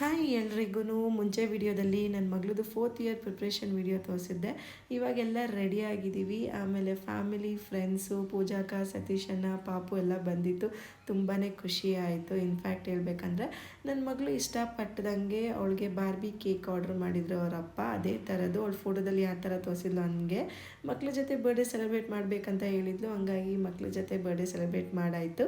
Hi ಎಲ್ರಿಗೂ ಮುಂಚೆ ವಿಡಿಯೋದಲ್ಲಿ ನನ್ನ ಮಗಳದು 4th ಇಯರ್ ಪ್ರಿಪ್ರೇಷನ್ ವಿಡಿಯೋ ತೋರಿಸಿದ್ದೆ. ಇವಾಗೆಲ್ಲ ರೆಡಿ ಆಗಿದ್ದೀವಿ. ಆಮೇಲೆ ಫ್ಯಾಮಿಲಿ ಫ್ರೆಂಡ್ಸು ಪೂಜಾಕ ಸತೀಶಣ್ಣ ಪಾಪು ಎಲ್ಲ ಬಂದಿತ್ತು. ತುಂಬಾ ಖುಷಿ ಆಯಿತು. ಇನ್ಫ್ಯಾಕ್ಟ್ ಹೇಳ್ಬೇಕಂದ್ರೆ ನನ್ನ ಮಗಳು ಇಷ್ಟಪಟ್ಟದಂಗೆ ಅವಳಿಗೆ ಬಾರ್ಬಿ ಕೇಕ್ ಆರ್ಡ್ರ್ ಮಾಡಿದ್ರು ಅವರಪ್ಪ. ಅದೇ ಥರದ್ದು ಅವಳು ಫೋಟೋದಲ್ಲಿ ಯಾವ ಥರ ತೋರಿಸಿದ್ಲು ಹಂಗೆ ಮಕ್ಳ ಜೊತೆ ಬರ್ಡೇ ಸೆಲೆಬ್ರೇಟ್ ಮಾಡಬೇಕಂತ ಹೇಳಿದ್ಲು. ಹಂಗಾಗಿ ಮಕ್ಳ ಜೊತೆ ಬರ್ಡೇ ಸೆಲೆಬ್ರೇಟ್ ಮಾಡಾಯಿತು.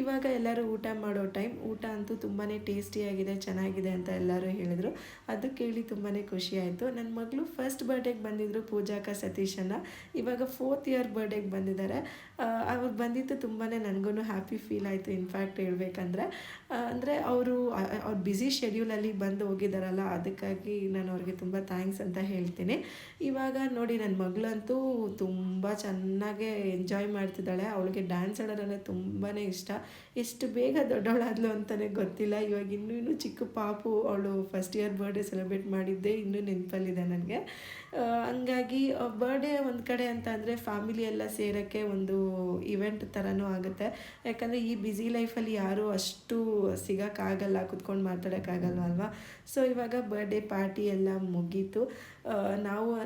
ಇವಾಗ ಎಲ್ಲರೂ ಊಟ ಮಾಡೋ ಟೈಮ್. ಊಟ ಅಂತೂ ತುಂಬಾ ಟೇಸ್ಟಿಯಾಗಿದೆ, ಚೆನ್ನಾಗಿದೆ ಅಂತ ಎಲ್ಲರೂ ಹೇಳಿದರು. ಅದು ಕೇಳಿ ತುಂಬಾ ಖುಷಿ ಆಯಿತು. ನನ್ನ ಮಗಳು ಫಸ್ಟ್ ಬರ್ಡೇಗೆ ಬಂದಿದ್ದರು ಪೂಜಾಕ ಸತೀಶಣ್ಣ. ಇವಾಗ 4th ಇಯರ್ ಬರ್ಡೇಗೆ ಬಂದಿದ್ದಾರೆ. ಅವ್ರು ಬಂದಿದ್ದು ತುಂಬಾ ನನಗೂ ಹ್ಯಾಪಿ ಫೀಲ್ ಆಯಿತು. ಇನ್ಫ್ಯಾಕ್ಟ್ ಹೇಳ್ಬೇಕಂದ್ರೆ ಅಂದರೆ ಅವ್ರು ಬ್ಯುಸಿ ಶೆಡ್ಯೂಲಲ್ಲಿ ಬಂದು ಹೋಗಿದ್ದಾರಲ್ಲ, ಅದಕ್ಕಾಗಿ ನಾನು ಅವ್ರಿಗೆ ತುಂಬ ಥ್ಯಾಂಕ್ಸ್ ಅಂತ ಹೇಳ್ತೀನಿ. ಇವಾಗ ನೋಡಿ ನನ್ನ ಮಗಳಂತೂ ತುಂಬ ಚೆನ್ನಾಗೇ ಎಂಜಾಯ್ ಮಾಡ್ತಿದ್ದಾಳೆ. ಅವಳಿಗೆ ಡ್ಯಾನ್ಸ್ ಆಡೋದಂದರೆ ತುಂಬಾ ಇಷ್ಟ. ಎಷ್ಟು ಬೇಗ ದೊಡ್ಡವಳಾದ್ಲು ಅಂತಲೇ ಗೊತ್ತಿಲ್ಲ. ಇವಾಗ ಇನ್ನೂ ಚಿಕ್ಕ ಪಾಪು. ಅವಳು ಫಸ್ಟ್ ಇಯರ್ ಬರ್ಡೇ ಸೆಲೆಬ್ರೇಟ್ ಮಾಡಿದ್ದೆ ಇನ್ನೂ ನೆನಪಲ್ಲಿದೆ ನನಗೆ. ಹಂಗಾಗಿ ಬರ್ಡೇ ಒಂದು ಕಡೆ ಅಂತ ಅಂದರೆ ಫ್ಯಾಮಿಲಿ ಎಲ್ಲ ಸೇರೋಕ್ಕೆ ಒಂದು ಇವೆಂಟ್ ಥರನೂ ಆಗುತ್ತೆ. ಯಾಕಂದರೆ ಈ ಬ್ಯುಸಿ ಲೈಫಲ್ಲಿ ಯಾರೂ ಅಷ್ಟು ಸಿಗೋಕ್ಕಾಗಲ್ಲ, ಕುತ್ಕೊಂಡು ಮಾತಾಡೋಕ್ಕಾಗಲ್ಲ ಅಲ್ವಾ. ಸೊ ಇವಾಗ ಬರ್ಡೇ ಪಾರ್ಟಿ ಎಲ್ಲ ಮುಗೀತು.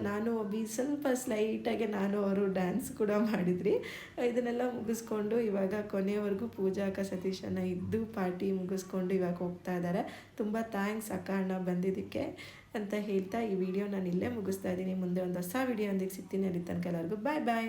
ನಾನು ಸ್ವಲ್ಪ ಸ್ಲೈಟಾಗಿ ನಾನು ಅವರು ಡ್ಯಾನ್ಸ್ ಕೂಡ ಮಾಡಿದ್ರಿ. ಇದನ್ನೆಲ್ಲ ಮುಗಿಸ್ಕೊಂಡು ಇವಾಗ ಕೊನೆಯವರೆಗೂ ಪೂಜಾಕ ಸತೀಶಣ್ಣ ಇದ್ದು ಪಾರ್ಟಿ ಮುಗಿಸ್ಕೊಂಡು ಇವಾಗ ಹೋಗ್ತಾ ಇದ್ದಾರೆ. ತುಂಬ ಥ್ಯಾಂಕ್ಸ್ ಅಕ್ಕ ಅಣ್ಣ ಬಂದಿದ್ದಕ್ಕೆ ಅಂತ ಹೇಳ್ತಾ ಈ ವಿಡಿಯೋ ನಾನು ಇಲ್ಲೇ ಮುಗಿಸ್ತಾ ಇದ್ದೀನಿ. ಮುಂದೆ ಒಂದು ಹೊಸ ವಿಡಿಯೋ ಒಂದಿಗೆ ಸಿಗ್ತೀನಿ. ಅಲ್ಲಿ ತನಕ ಎಲ್ಲರಿಗೂ ಬಾಯ್ ಬಾಯ್.